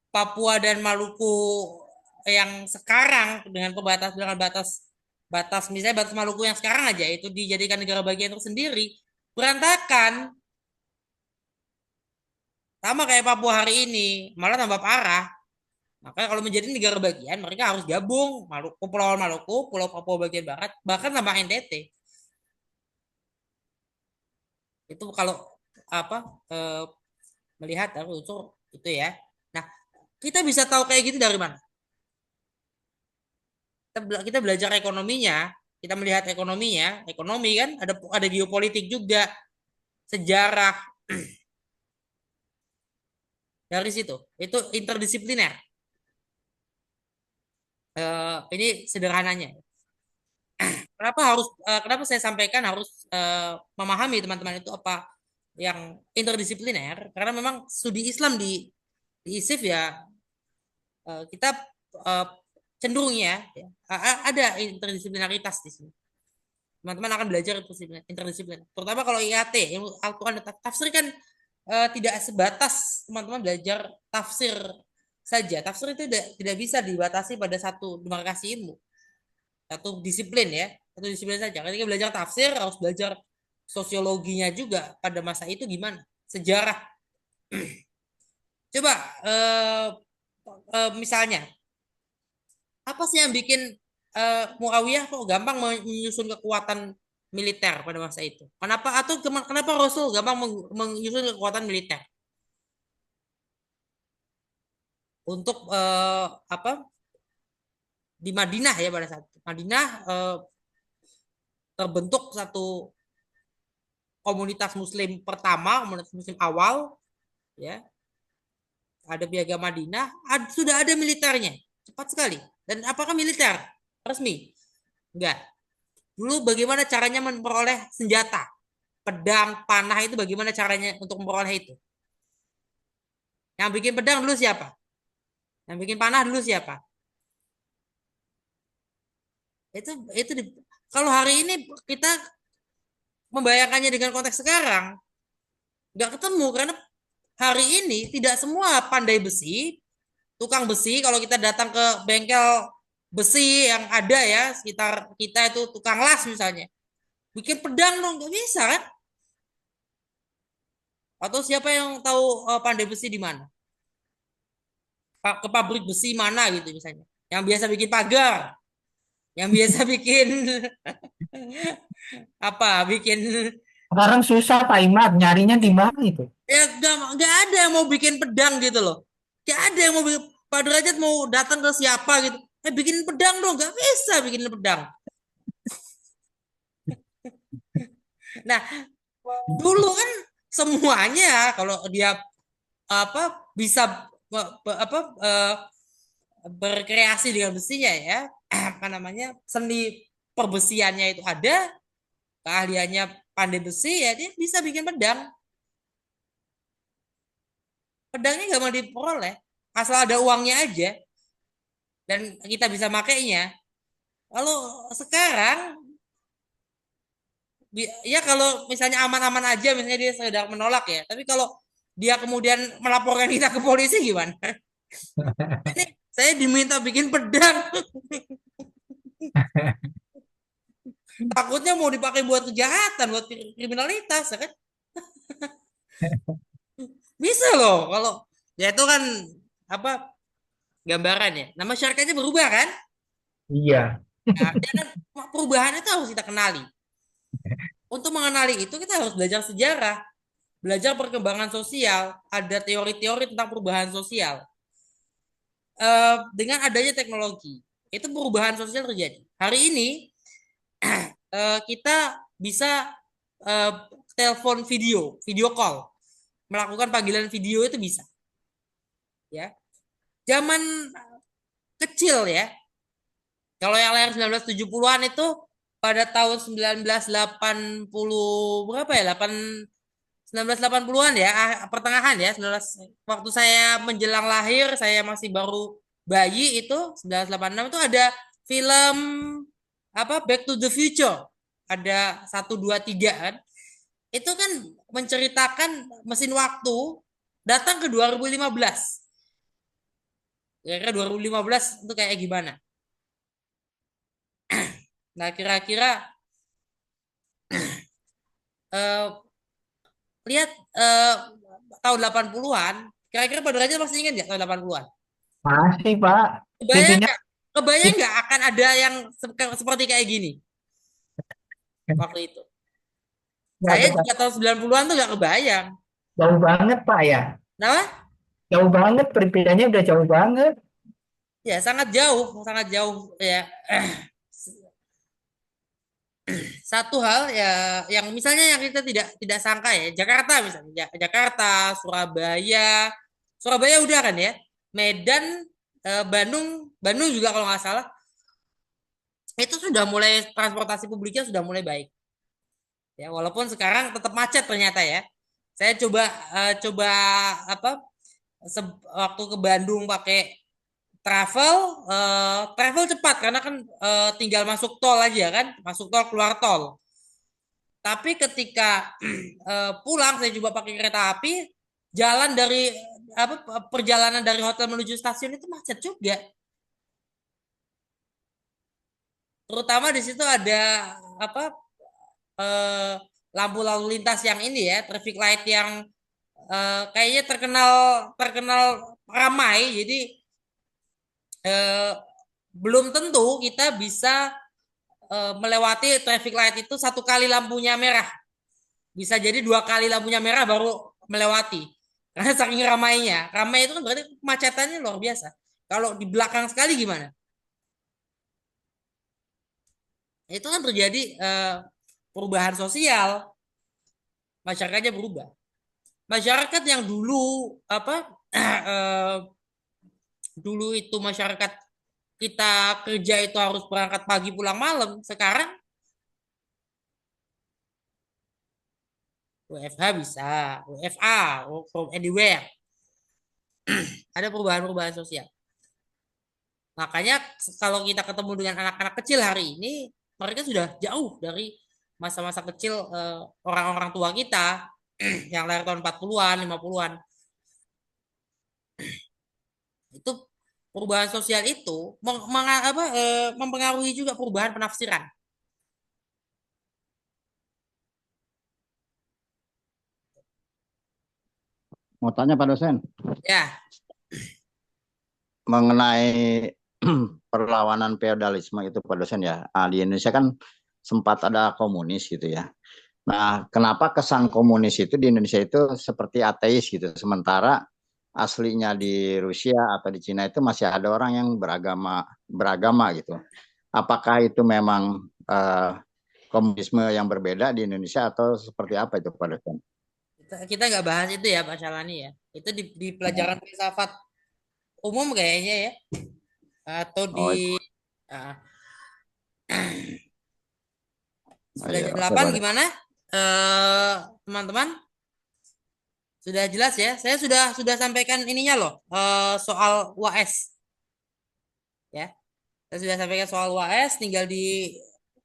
Papua dan Maluku yang sekarang dengan batas misalnya batas Maluku yang sekarang aja itu dijadikan negara bagian tersendiri, berantakan. Sama kayak Papua hari ini, malah tambah parah. Makanya kalau menjadi negara bagian, mereka harus gabung Pulau Maluku, Pulau Papua bagian barat, bahkan tambah NTT. Itu kalau apa melihat dari unsur itu ya. Nah, kita bisa tahu kayak gitu dari mana? Kita belajar ekonominya, kita melihat ekonominya, ekonomi kan ada geopolitik juga, sejarah dari situ. Itu interdisipliner. Ini sederhananya. Kenapa saya sampaikan harus memahami teman-teman itu apa yang interdisipliner? Karena memang studi Islam di ISIF ya kita cenderung ya ada interdisiplinaritas di sini. Teman-teman akan belajar interdisipliner. Terutama kalau IAT, ilmu Al-Quran dan tafsir kan tidak sebatas teman-teman belajar tafsir saja. Tafsir itu tidak bisa dibatasi pada satu demarkasi ilmu, satu disiplin ya, satu disiplin saja. Ketika belajar tafsir harus belajar sosiologinya juga pada masa itu gimana, sejarah. Coba misalnya apa sih yang bikin Muawiyah kok gampang menyusun kekuatan militer pada masa itu? Kenapa Rasul gampang menyusun kekuatan militer? untuk apa di Madinah ya, pada saat itu. Madinah terbentuk satu komunitas muslim pertama, komunitas muslim awal ya. Ada Piagam Madinah, sudah ada militernya. Cepat sekali. Dan apakah militer resmi? Enggak. Dulu bagaimana caranya memperoleh senjata? Pedang, panah itu bagaimana caranya untuk memperoleh itu? Yang bikin pedang dulu siapa? Yang bikin panah dulu siapa? Itu kalau hari ini kita membayangkannya dengan konteks sekarang, nggak ketemu karena hari ini tidak semua pandai besi, tukang besi. Kalau kita datang ke bengkel besi yang ada ya sekitar kita, itu tukang las misalnya, bikin pedang dong, nggak bisa kan? Atau siapa yang tahu pandai besi di mana? Ke pabrik besi mana gitu misalnya, yang biasa bikin pagar, yang biasa bikin apa, bikin Sekarang susah Pak Imad, nyarinya di mana itu? ya, nggak ada yang mau bikin pedang gitu loh, nggak ada yang mau bikin. Pak Derajat mau datang ke siapa gitu, bikin pedang dong, nggak bisa bikin pedang. Nah, dulu kan semuanya kalau dia apa bisa apa berkreasi dengan besinya ya, apa namanya, seni perbesiannya itu ada, keahliannya pandai besi ya, dia bisa bikin pedang. Pedangnya nggak mau diperoleh, asal ada uangnya aja dan kita bisa makainya. Kalau sekarang ya kalau misalnya aman-aman aja, misalnya dia sedang menolak ya, tapi kalau dia kemudian melaporkan kita ke polisi gimana? Ini saya diminta bikin pedang, takutnya mau dipakai buat kejahatan, buat kriminalitas ya kan? Bisa loh kalau ya, itu kan apa, gambaran ya. Nah, masyarakatnya berubah kan? Iya. Nah, dan perubahan itu harus kita kenali. Untuk mengenali itu kita harus belajar sejarah, belajar perkembangan sosial, ada teori-teori tentang perubahan sosial. Dengan adanya teknologi, itu perubahan sosial terjadi. Hari ini kita bisa eh, telepon video call, melakukan panggilan video itu bisa. Ya, zaman kecil ya. Kalau yang lahir 1970-an itu pada tahun 1980 berapa ya? 1980-an ya, pertengahan ya, 19, waktu saya menjelang lahir, saya masih baru bayi itu 1986 itu ada film apa, Back to the Future. Ada 1, 2, 3 kan. Itu kan menceritakan mesin waktu datang ke 2015. Kira-kira 2015 itu kayak gimana? Nah, kira-kira eh, lihat tahun 80-an, kira-kira Pak Derajat masih ingat nggak tahun 80-an? Masih Pak. Kebayang TV-nya nggak? Kebayang nggak akan ada yang seperti kayak gini waktu itu? nggak Saya juga kebayang. tahun 90-an tuh nggak kebayang. Jauh banget Pak ya. Nah, Jauh banget, perbedaannya udah jauh banget. ya sangat jauh ya. Satu hal ya, yang misalnya yang kita tidak sangka ya, Jakarta misalnya, Jakarta, Surabaya, Surabaya udah kan ya, Medan, Bandung juga kalau nggak salah, itu sudah mulai transportasi publiknya sudah mulai baik. Ya, walaupun sekarang tetap macet ternyata ya. Saya coba apa, waktu ke Bandung pakai travel, travel cepat karena kan tinggal masuk tol aja kan, masuk tol keluar tol. Tapi ketika pulang saya coba pakai kereta api, jalan dari apa, perjalanan dari hotel menuju stasiun itu macet juga. Terutama di situ ada apa, eh, lampu lalu lintas yang ini ya, traffic light yang kayaknya terkenal terkenal ramai. Jadi eh, belum tentu kita bisa melewati traffic light itu satu kali lampunya merah. Bisa jadi 2 kali lampunya merah baru melewati. Karena saking ramainya. Ramai itu kan berarti kemacetannya luar biasa. Kalau di belakang sekali gimana? Itu kan terjadi perubahan sosial, masyarakatnya berubah. Masyarakat yang dulu apa dulu itu masyarakat kita kerja itu harus berangkat pagi pulang malam, sekarang WFH bisa, WFA, work from anywhere. Ada perubahan-perubahan sosial. Makanya kalau kita ketemu dengan anak-anak kecil hari ini, mereka sudah jauh dari masa-masa kecil orang-orang tua kita yang lahir tahun 40-an, 50-an. Itu perubahan sosial itu mempengaruhi juga perubahan penafsiran. Mau tanya Pak dosen Ya, mengenai perlawanan feodalisme itu Pak dosen ya. Di Indonesia kan sempat ada komunis gitu ya. Nah, kenapa kesan komunis itu di Indonesia itu seperti ateis gitu, sementara aslinya di Rusia atau di Cina itu masih ada orang yang beragama gitu. Apakah itu memang komunisme yang berbeda di Indonesia atau seperti apa itu Pak dosen? kita nggak bahas itu ya Pak Syalani ya. Itu di pelajaran filsafat umum kayaknya ya. Atau Oh, di uh, sudah iya, jam oke, 8 Pak. gimana? Teman-teman, sudah jelas ya. Saya sudah sampaikan ininya loh, soal UAS. Ya. Saya sudah sampaikan soal UAS, tinggal di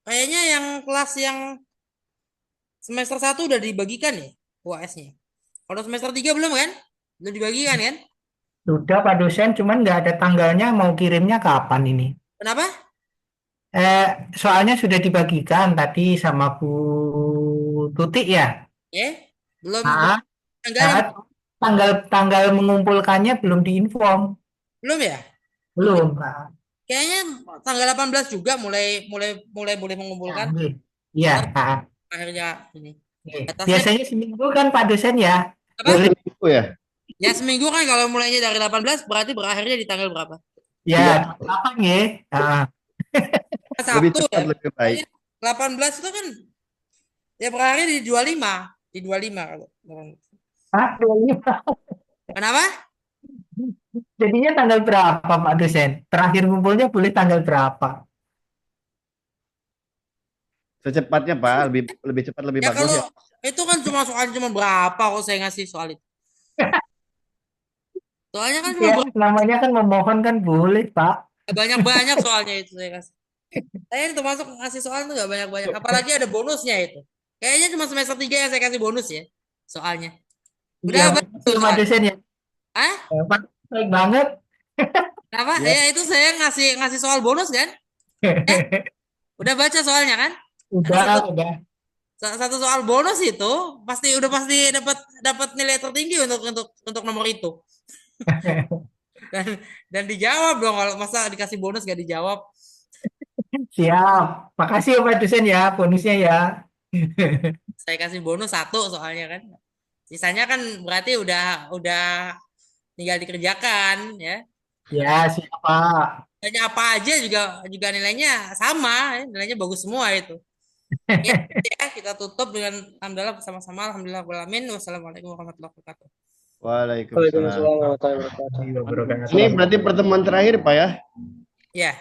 kayaknya yang kelas yang semester 1 udah dibagikan ya UAS-nya. Kalau semester 3 belum kan? Belum dibagikan kan? Sudah Pak dosen, cuman nggak ada tanggalnya, mau kirimnya kapan ini? Kenapa? Soalnya sudah dibagikan tadi sama Bu Tutik ya. Ya, belum Ah, tanggalnya tanggal tanggal mengumpulkannya belum diinform, belum ya? belum Pak. Kayaknya tanggal 18 juga mulai mulai mulai boleh mengumpulkan. Iya, Ntar akhirnya ini. Atasnya biasanya seminggu kan Pak dosen ya. apa? Boleh. Itu ya. Ya seminggu kan kalau mulainya dari 18 berarti berakhirnya di tanggal berapa? Ya, Iya. kapan ya? Ah, Lebih Sabtu cepat ya. lebih baik. 18 itu kan ya berakhir di 25. Di 25 kalau. iya. Kenapa? Jadinya tanggal berapa Pak dosen? Terakhir ngumpulnya boleh tanggal berapa? Secepatnya Pak, lebih cepat lebih Ya bagus kalau ya. itu kan cuma berapa kok saya ngasih soal itu. Soalnya kan cuma Ya, namanya kan memohon kan boleh Pak. banyak-banyak soalnya itu saya kasih. Saya ini termasuk ngasih soal itu nggak banyak-banyak. Apalagi ada bonusnya itu. Kayaknya cuma semester 3 yang saya kasih bonus ya soalnya. Iya, Udah banyak tuh makasih Pak soalnya. dosen ya. Hah? Pak, baik banget. Kenapa? Ya. Ya itu saya ngasih soal bonus kan? Udah baca soalnya kan? Ada Udah. satu soal bonus itu pasti dapat dapat nilai tertinggi untuk nomor itu. Dan dan dijawab dong, kalau masa dikasih bonus gak dijawab. Siap. Makasih ya Pak dosen ya, bonusnya ya. Saya kasih bonus 1 soalnya kan. Sisanya kan berarti udah tinggal dikerjakan ya. Ya, siapa? Nilainya apa aja juga juga nilainya sama, ya. Nilainya bagus semua itu. Ya, ya, kita tutup dengan alhamdulillah bersama-sama. Alhamdulillah alamin. Wassalamualaikum warahmatullahi wabarakatuh. Waalaikumsalam. warahmatullahi wabarakatuh. Ini berarti pertemuan terakhir Pak ya. Ya.